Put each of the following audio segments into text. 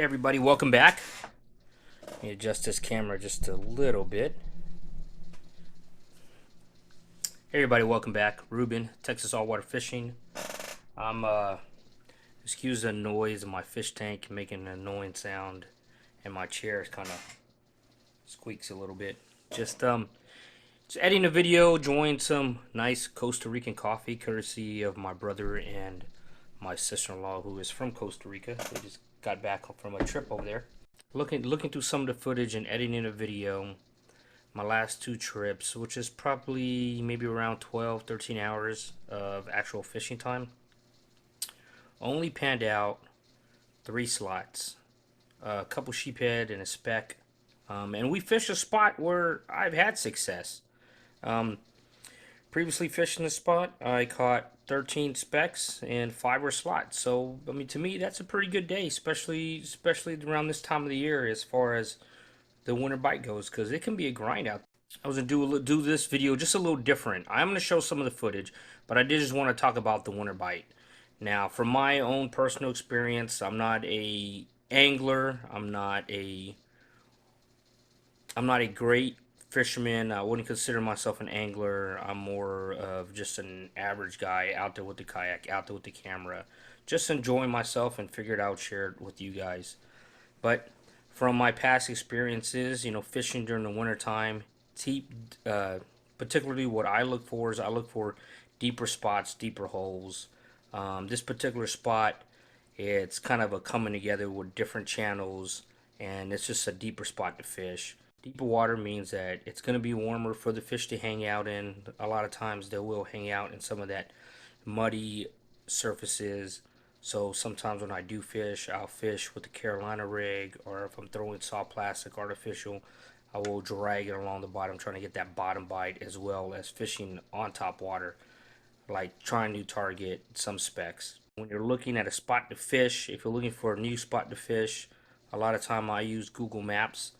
Hey everybody, welcome back. Let me adjust this camera just a little bit. Hey everybody, welcome back. Ruben, TexasAllWaterFishing. I'm excuse the noise of my fish tank making an annoying sound, and my chair kind of squeaks a little bit. Just editing a video, enjoying some nice Costa Rican coffee, courtesy of my brother and my sister-in-law, who is from Costa Rica. They just got back from a trip over there. Looking through some of the footage and editing a video, my last two trips, which is probably maybe around 12, 13 hours of actual fishing time, only panned out 3 slots, a couple sheephead and a speck. And we fished a spot where I've had success. Um, Previously fished in the spot, I caught 13 specks and 5 were slots. So, I mean, to me, that's a pretty good day, especially around this time of the year as far as the winter bite goes, because it can be a grind out. I was gonna do this video just a little different. I'm gonna show some of the footage, but I did just want to talk about the winter bite. Now, from my own personal experience, I'm not a angler. I'm not a great fisherman. I wouldn't consider myself an angler. I'm more of just an average guy out there with the kayak, out there with the camera, just enjoying myself and figured out share it with you guys. But from my past experiences, fishing during the wintertime, particularly what I look for is I look for deeper spots, deeper holes. This particular spot, it's kind of a coming together with different channels, and it's just a deeper spot to fish. Deeper water means that it's going to be warmer for the fish to hang out in. A lot of times they will hang out in some of that muddy surfaces. So sometimes when I do fish, I'll fish with the Carolina rig, or if I'm throwing soft plastic artificial, I will drag it along the bottom, trying to get that bottom bite, as well as fishing on top water, like trying to target some specks. When you're looking at a spot to fish, if you're looking for a new spot to fish, a lot of time I use Google Maps,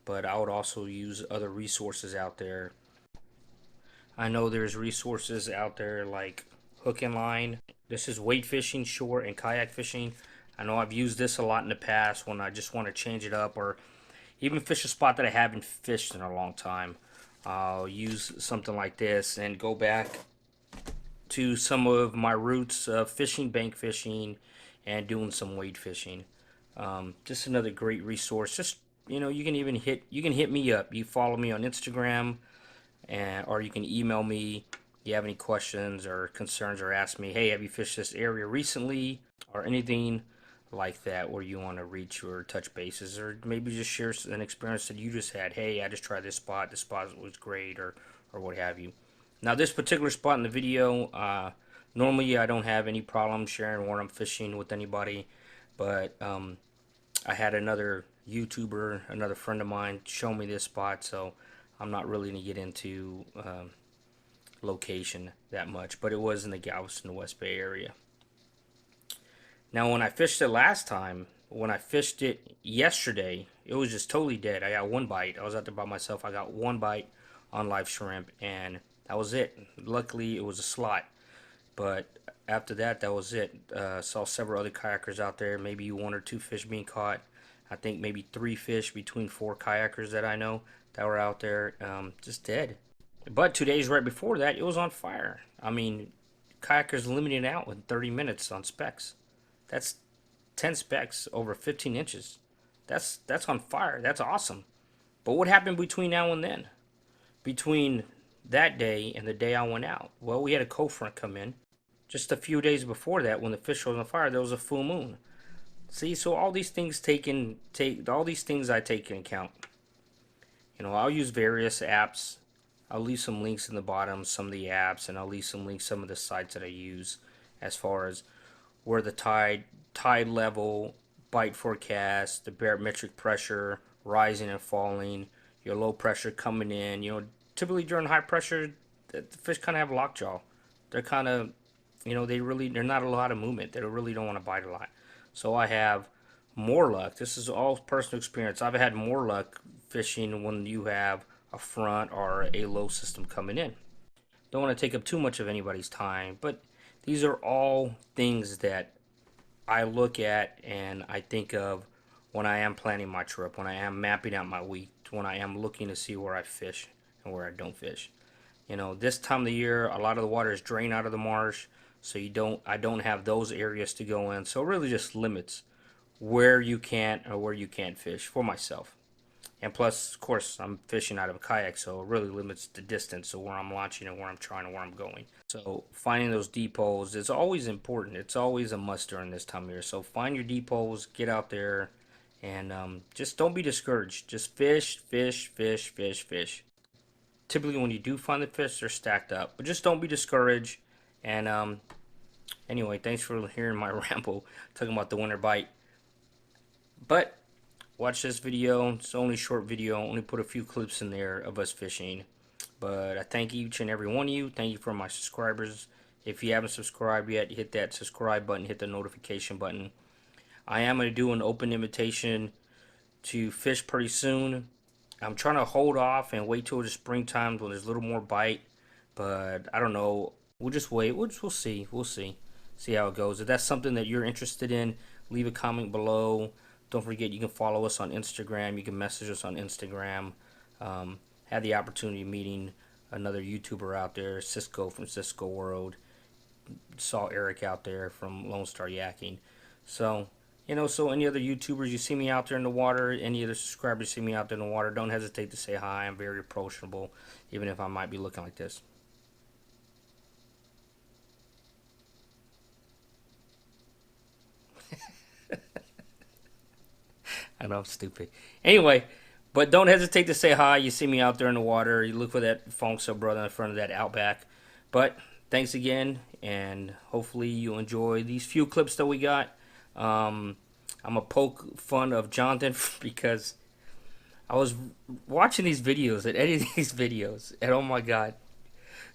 but I would also use other resources out there. I know there's resources out there like hook and line. This is wade fishing, shore, and kayak fishing. I know I've used this a lot in the past when I just want to change it up, or even fish a spot that I haven't fished in a long time. I'll use something like this and go back to some of my roots of fishing, bank fishing, and doing some wade fishing. Just another great resource. Just you can hit me up. You follow me on Instagram, or you can email me. If you have any questions or concerns, or ask me, hey, have you fished this area recently, or anything like that, where you want to reach or touch bases, or maybe just share an experience that you just had. Hey, I just tried this spot. This spot was great, or what have you. Now, this particular spot in the video, normally I don't have any problem sharing where I'm fishing with anybody, but I had another YouTuber, another friend of mine, show me this spot, so I'm not really going to get into location that much, but it was in the Galveston, West Bay area. Now, when I fished it last time, when I fished it yesterday, it was just totally dead. I got one bite. I was out there by myself. I got one bite on live shrimp, and that was it. Luckily, it was a slot, but after that, that was it. Saw several other kayakers out there, maybe one or two fish being caught. I think maybe 3 fish between 4 kayakers that I know that were out there, just dead. But 2 days right before that, it was on fire. I mean, kayakers limited out in 30 minutes on specs. That's 10 specs over 15 inches. That's on fire. That's awesome. But what happened between now and then? Between that day and the day I went out? Well, we had a cold front come in. Just a few days before that, when the fish was on fire, there was a full moon. See, so all these things all these things I take into account. I'll use various apps. I'll leave some links in the bottom, some of the apps, and I'll leave some links, some of the sites that I use, as far as where the tide level, bite forecast, the barometric pressure rising and falling, your low pressure coming in. Typically during high pressure, the fish kind of have lockjaw. They're kind of, they're not a lot of movement. They really don't want to bite a lot. So I have more luck. This is all personal experience. I've had more luck fishing when you have a front or a low system coming in. Don't want to take up too much of anybody's time, but these are all things that I look at and I think of when I am planning my trip, when I am mapping out my week, when I am looking to see where I fish and where I don't fish. You know, this time of the year, a lot of the water is drained out of the marsh, so I don't have those areas to go in. So it really just limits where you can or where you can't fish for myself. And plus, of course, I'm fishing out of a kayak, so it really limits the distance of where I'm launching and where I'm trying and where I'm going. So finding those deep holes is always important. It's always a must during this time of year. So find your deep holes, get out there, and just don't be discouraged. Just fish, fish, fish, fish, fish. Typically, when you do find the fish, they're stacked up. But just don't be discouraged. And anyway, thanks for hearing my ramble talking about the winter bite. But watch this video. It's only a short video. I only put a few clips in there of us fishing. But I thank each and every one of you. Thank you for my subscribers. If you haven't subscribed yet, hit that subscribe button, hit the notification button. I am going to do an open invitation to fish pretty soon. I'm trying to hold off and wait till the springtime when there's a little more bite. But I don't know. We'll just wait. We'll see. We'll see. See how it goes. If that's something that you're interested in, leave a comment below. Don't forget you can follow us on Instagram. You can message us on Instagram. Had the opportunity of meeting another YouTuber out there, Cisco from Cisco World. Saw Eric out there from Lone Star Yakking. So, you know, so any other YouTubers you see me out there in the water, any other subscribers see me out there in the water, don't hesitate to say hi. I'm very approachable, even if I might be looking like this. I know I'm stupid. Anyway, but don't hesitate to say hi. You see me out there in the water. You look for that funk sub brother in front of that Outback. But thanks again, and hopefully you enjoy these few clips that we got. I'm a poke fun of Jonathan because I was watching these videos and editing these videos, and oh my god,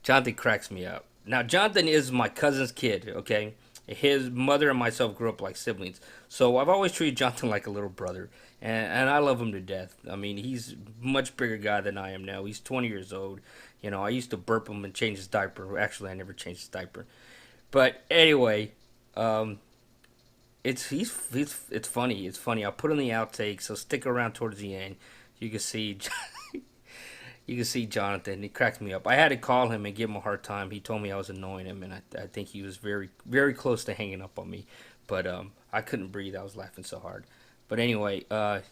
Jonathan cracks me up. Now, Jonathan is my cousin's kid, okay? His mother and myself grew up like siblings. So I've always treated Jonathan like a little brother. And I love him to death. I mean, he's a much bigger guy than I am now. He's 20 years old. You know, I used to burp him and change his diaper. Actually, I never changed his diaper. But anyway, it's funny. It's funny. I'll put in the outtake, so stick around towards the end. You can see you can see Jonathan. He cracks me up. I had to call him and give him a hard time. He told me I was annoying him, and I think he was very, very close to hanging up on me. But I couldn't breathe. I was laughing so hard. But anyway,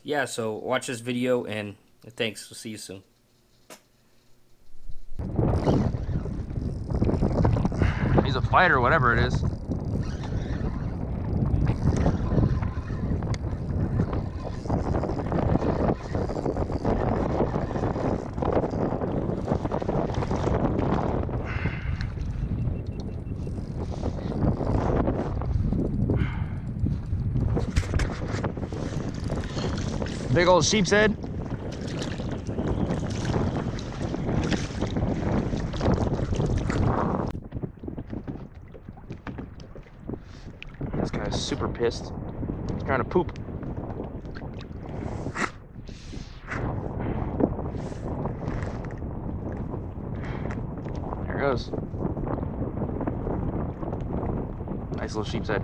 yeah, so watch this video, and thanks. We'll see you soon. He's a fighter, whatever it is. Big old sheep's head. This guy's super pissed. He's trying to poop. There it goes. Nice little sheep's head.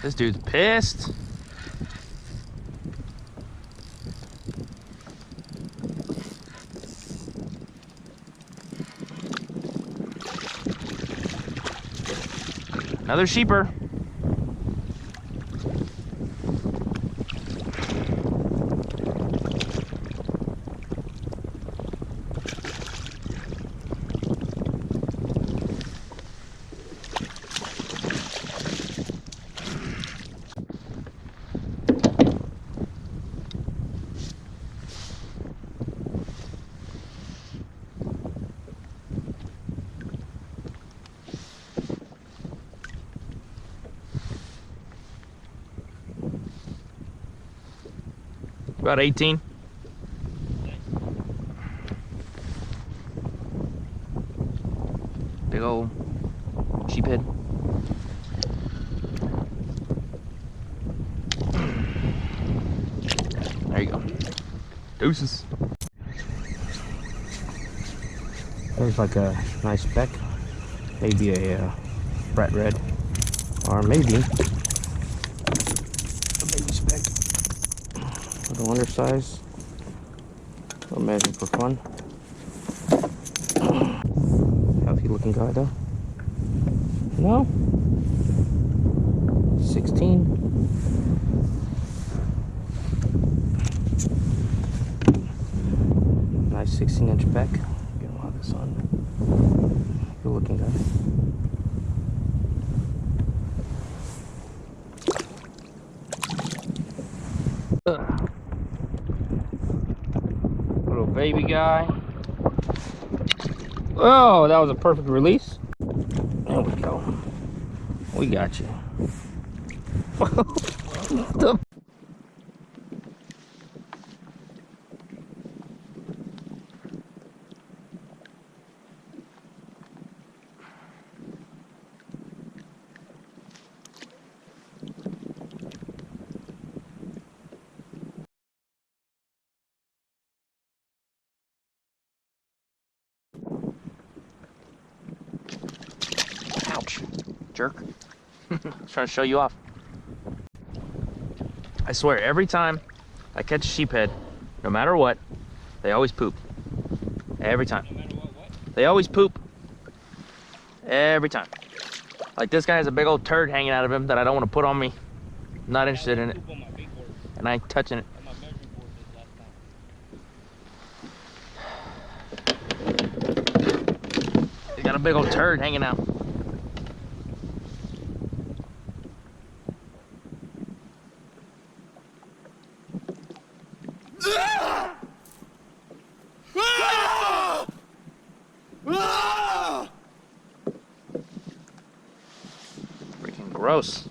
This dude's pissed. Another sheeper. About 18. Big old sheephead. There you go. Deuces. There's like a nice speck, maybe a fret red, or maybe a baby speck. Little undersize. Little measure for fun. Healthy looking guy though. No? 16. Nice 16-inch beck. Get a lot of this on. Good looking guy. Little baby guy. Oh, that was a perfect release. There we go. We got you. The Ouch. Jerk. I was trying to show you off. I swear, every time I catch a sheephead, no matter what, they always poop. Every time. No matter what? They always poop. Every time. Like this guy has a big old turd hanging out of him that I don't want to put on me. I'm not interested in it. On my big board. And I ain't touching it. On my measuring board this last time. He got a big old turd hanging out. Freaking gross.